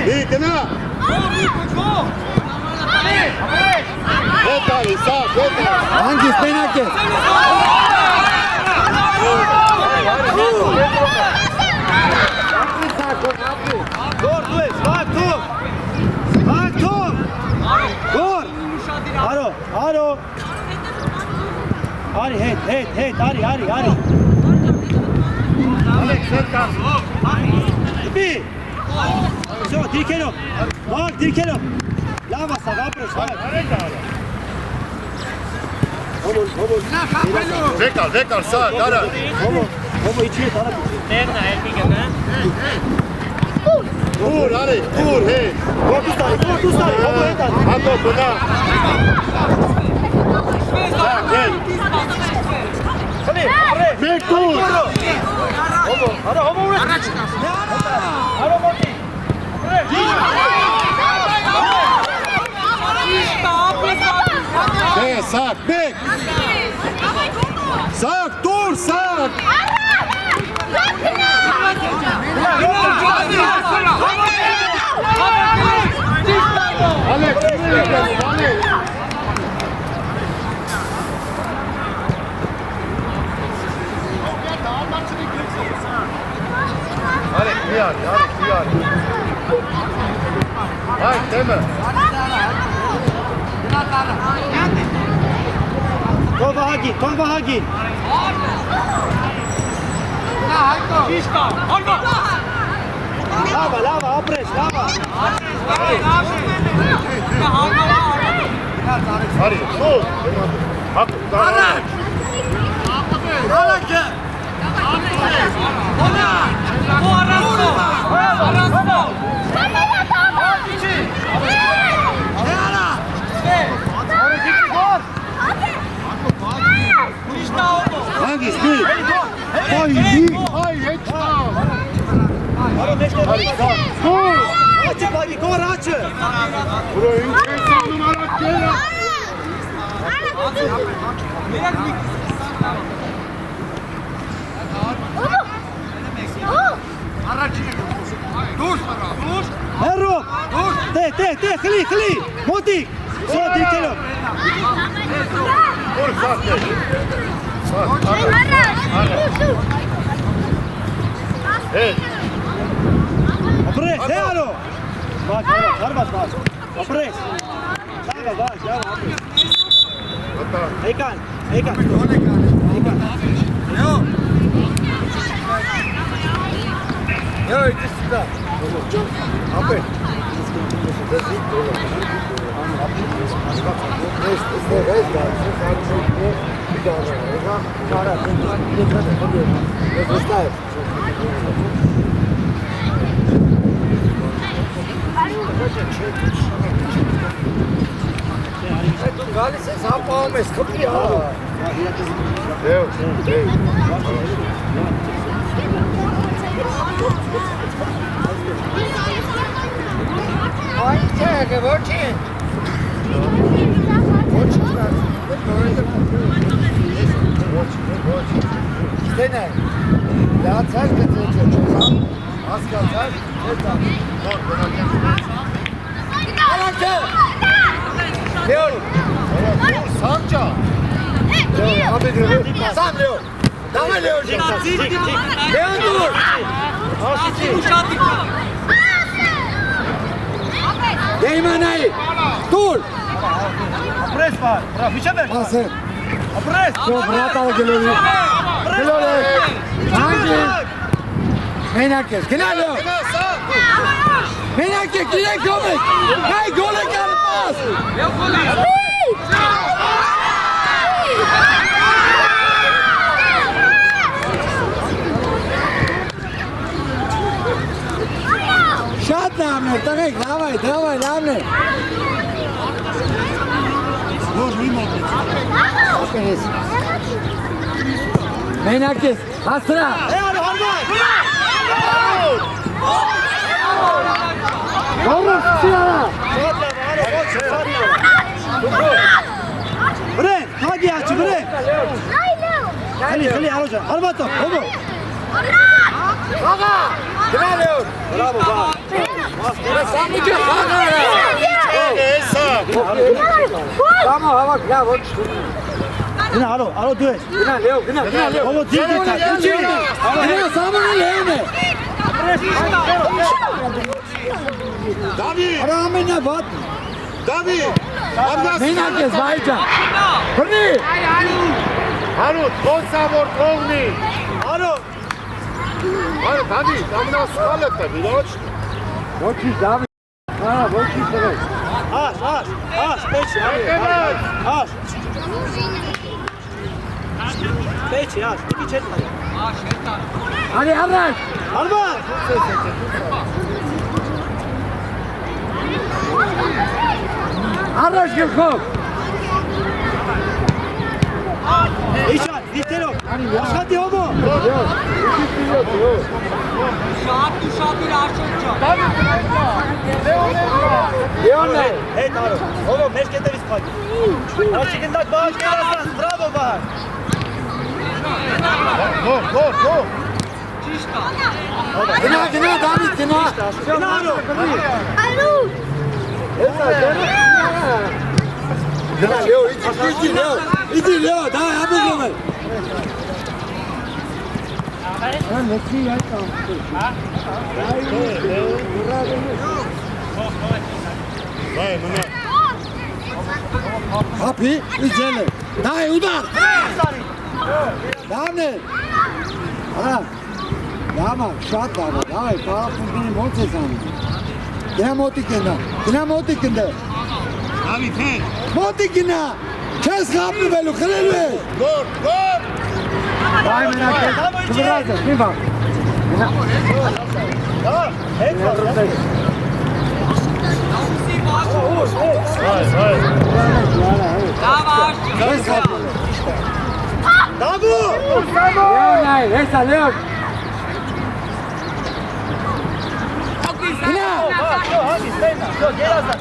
Մի գնա։ Հետ արի, սաղ, հետ արի։ Հանգիստ, մենակ ես։ Գոր դու ես, վակ թող։ Վակ թող։ Գոր։ Արո, արո։ Արի, հետ, արի։ Ալեքս, հետ կան։ Դպի։ Всё, դիրքերով։ Վակ, դիրքերով։ Լավ ասավ, ապրես, վակ։ Վեկար, սաղ, արա։ Հոմո, իչի հետ, արա։ Ներնա, էլպի գնա։ Տուր, արի, տուր, հետ։ Գորդուս տարի, հոմո հետ արի։ Հակոբ, գնա։ Սաղ, հետ։ Խլի, ապրես։ Մեկ տուր։ Հոմո, արա, հոմո ուրես։ Արա մոտի։ Սաղ, մեկ։ Սաղ, տուր, սաղ։ Ալեքս, Արեք, մի արի։ Հայ, տեմը։ Տոնվահագին։ Լավա, ապրես, լավա։ Արի, տուր։ Հակոբ, տարանակ։ Հանգիստ, մի։ Հայ, հետ չկա։ Արո, մեջտեղ։ Արի, սաղ, տուր։ Աչը բագի, կոր աչը։ Bro, ինչ ես անում արած կելը։ Հերո։ Դե, խլի։ Մոտիկ։ Սո դիքելով։ Որ սաղ է։ Հետ։ Ապրես, հե ալո։ Բաչ, հարված։ Ապրես։ Սաղը, բաչ, Եկան։ Yo, иди сюда. Апе. Գալիս ես հապաղում ես, խպի հա։ Այն չեղը, ոչին։ Ստենայ, լացար կծեչ է չոքամ, հասկացար, չետամ։ Արանքը։ Լեոն։ Սանճա։ Սամ Լեոն։ Դամը Լեոն ջան։ Լեոն դուր։ Դեյմանայի, դուր։ Ապրես, բար, վիճա բեր։ Ասեն։ Ապրես։ Քո բրատալը գլորի։ Գլորի։ Անջի։ Մենակ ես, գնա Լեոն։ Մենակ ես, գիրեք կոմեք։ Հայ գոլ է կարպաս։ Շատ լավն է, տղեկ, դավայ, լավն է։ Ոչ մի մոտ։ Ապերես։ Մենակ ես, հասրա։ Հե ալո, հարված։ Գորս չի արա։ Բրեն, հագի աչը, բրեն։ Խլի, ալո ջան, հարվածո, հոմո։ Աղա, գնա Լեոն։ Բրավո, բար։ Սամուջը խաղա արա։ Սամո հավակ, լավ, ոչ։ Գնա, ալո, դու ես։ Գնա Լեոն, գնա Լեոն։ Հոմո, դիդի տակ, ինչի։ Գնա Սամոնը Լեոն է։ Դավի, Արա ամենա վատ։ Դավի։ Մենակ ես, վայ ջան։ Բրնի։ Հարուտ, ոնցավոր կողնի։ Ալո, Այո, Դավի, ամենասկալը կա, ոչ։ Ոչի Դավի։ Արա, ոչի տղեկ։ Աս, պեչի, աս։ Պեչի, աս, դիքի չետ նայ։ Ալի առաջ։ Հարված։ Առաջ գլխով։ Իչան, դիքտերով, աշխատի հոմո։ Լեոն է։ Հետ արո, հոմո, մեր կետերից պակի։ Աչիկնդակ բաղ կերասանց, բրավո բաղ։ Գո։ Գնա, Դավիթ, գնա։ Գնա արո։ Գնա Լեոն, իդի Լեոն, դա ապուգում է։ Լեցի այդ ամսը։ Վայ, մնա։ Հապի, իջել է։ Դայ, ուդար։ Լավն է։ Արա, լավա, շատ լավա, դայ, պարապունքինի ոնց ես անում։ Գնա մոտիկ ընդ է։ Դավի, թեն։ Մոտիկ գնա, չես խապնվելու, խլելու է։ Գոր։ Դայ մենակ է, կվրած է, մի բան։ Գնա։ Հետ բաղ։ Չես խապնվելու։ Դագու։ Լեոն այ, հեսա Լեոն։ Գնա։ Всё, Али, стейна. Всё, гераза.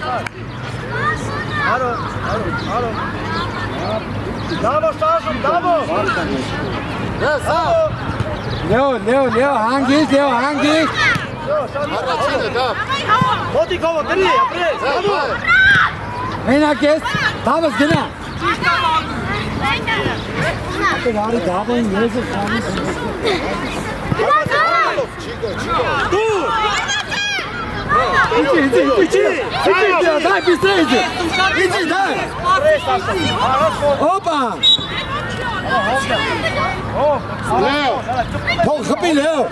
Аро. Դավո շարժում, դավո։ Լեո, հանգիստ, հանգիստ։ Առաջինը դա։ Մոտիկ հովը, դրի, ապրես, դավո։ Մենակ ես, դավս գնա։ Արի դավոն ես ես քանի։ Դու։ Իջի, дай быстрее иди. Иди, дай. Опа. Լեո։ Թող խփի Լեո։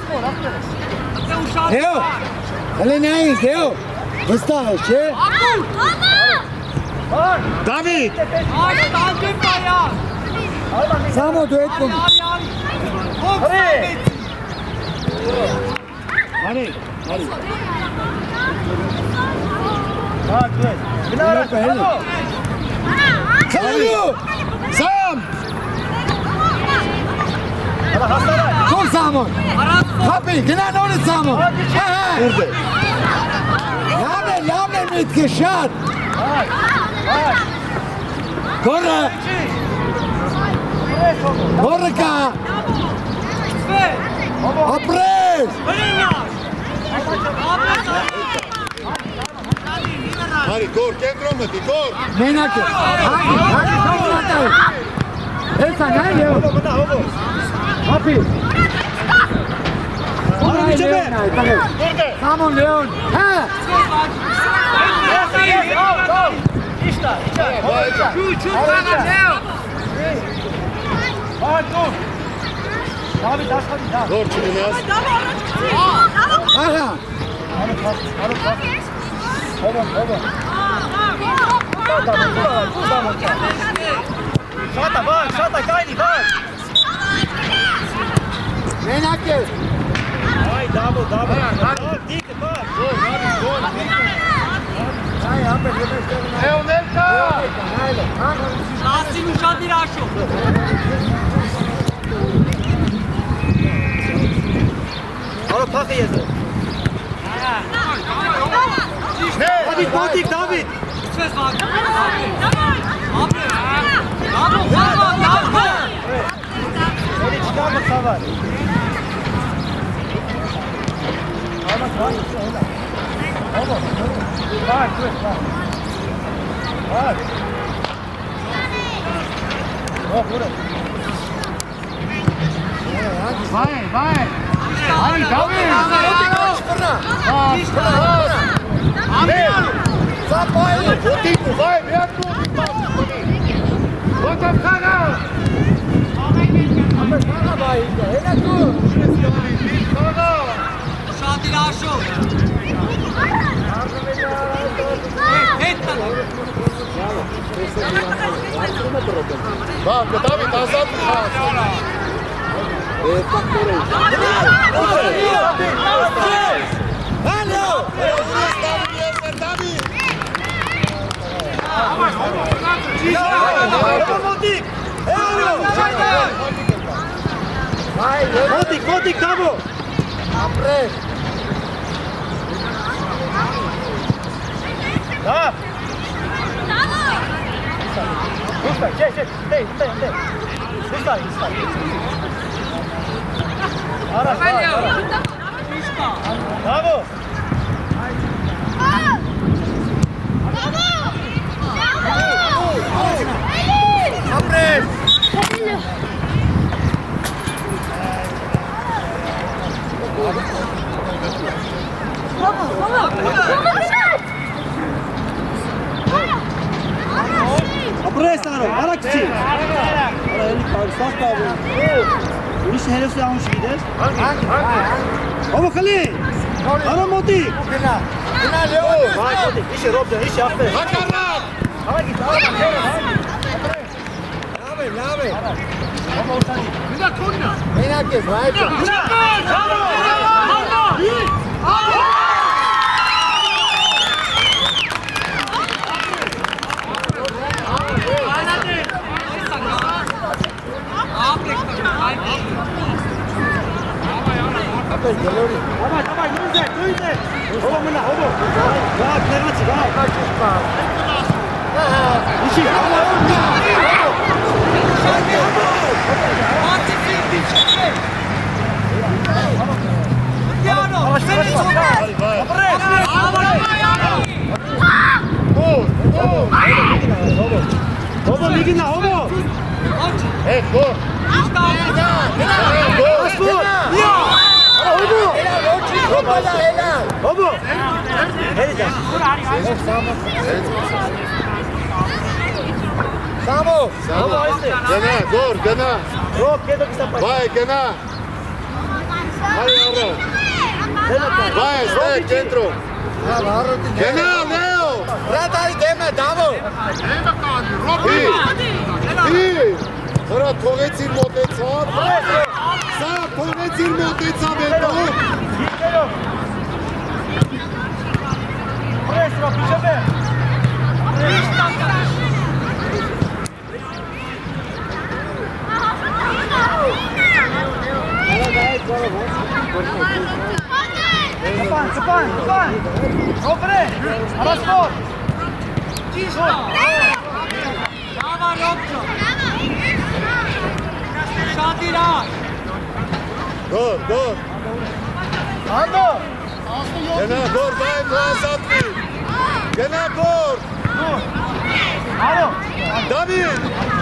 Լեո։ Հələ նայես Լեո։ Վստահ ես, չէ՞։ Դավիթ։ Սամո դու հետ կոմ։ Արի։ Գնա արա, դավո։ Քալու։ Սամ։ Արա հաստավայ։ Կոմ Սամոն։ Խփի, գնա նորից Սամոն։ Ուր է։ Լավն է միտքը շատ։ Կորը։ Կորը կա։ Ապրես։ Արի գոր, կենտրոն մտի, գոր։ Մենակ է։ Հանգի։ Էսա նայ Լեո։ Խփի։ Սամոն Լեոն։ Հա։ Գոր չունենաս։ Ահա։ Շատա, կայնի, վար։ Մենակ է։ Այ, դավո, դիկը, վար։ Լեոնել կա։ Լասին ուշադիր աշո։ Արա փախի ես։ Մոտիկ, Դավիթ։ Չես վագ։ Դավո։ Էլի չկամը ծավար։ Վայ։ Արի Դավիթ։ Սապայել։ Ոտիկ ու վայ, միակ ոտիկ բացի։ Ոտով խաղա։ Ամենը բայ, հենա դու։ Խաղա։ Ուշադիր աշո։ Հետ տալու։ Բա, Դավիթ, ազատ խաղա։ Հալո։ Մոտիկ, դավո։ Ապրես։ Դավ։ Ուստա, չէ, դե։ Ուստա։ Արա, դավո։ Ապրես։ Ապրես արո, արա քչի։ Արա էլի սաղ կավո։ Ուրիշ հերոսի անուշ գիտես։ Ովը խլի։ Արա մոտիկ։ Գնա Լեոն։ Հայ մոտիկ, իշի ռոբջան, իշի ախպեր։ Հակառակ։ Հայ գիտ, Լավ է։ Մենակ ես, հայջա։ Ապրեք, Գլորի։ Давай, նույնս է։ Հովո մնա, հովո։ Գա, քերացի, գա։ Իշի, հովո։ Piano, stai Հովո, միգինա, հովո։ Հետ, գոր։ Հովո։ Հերիդա։ Սամո։ Հովո, այստեղ։ Գնա, գոր, գնա։ Ռոբ, կետո կիսա պայ։ Վայ, գնա։ Արի առո։ Վայ, ստեղ, կենտրոն։ Գնա, Լեո։ Ռադարի դեմը դավո։ Հի, հրա թողեցիր մոտեցավ։ Սա թողեցիր մոտեցավ հետո։ Պրես, Ռոբ, իջաբե։ Կպան։ Հոբրե, արասպոր։ Brava Robco! Շատիրան! Գոր, գոր։ Անդո։ Գնա, գոր, վայ, մազատվի։ Գնա, գոր։ Ալո։ Դավիթ։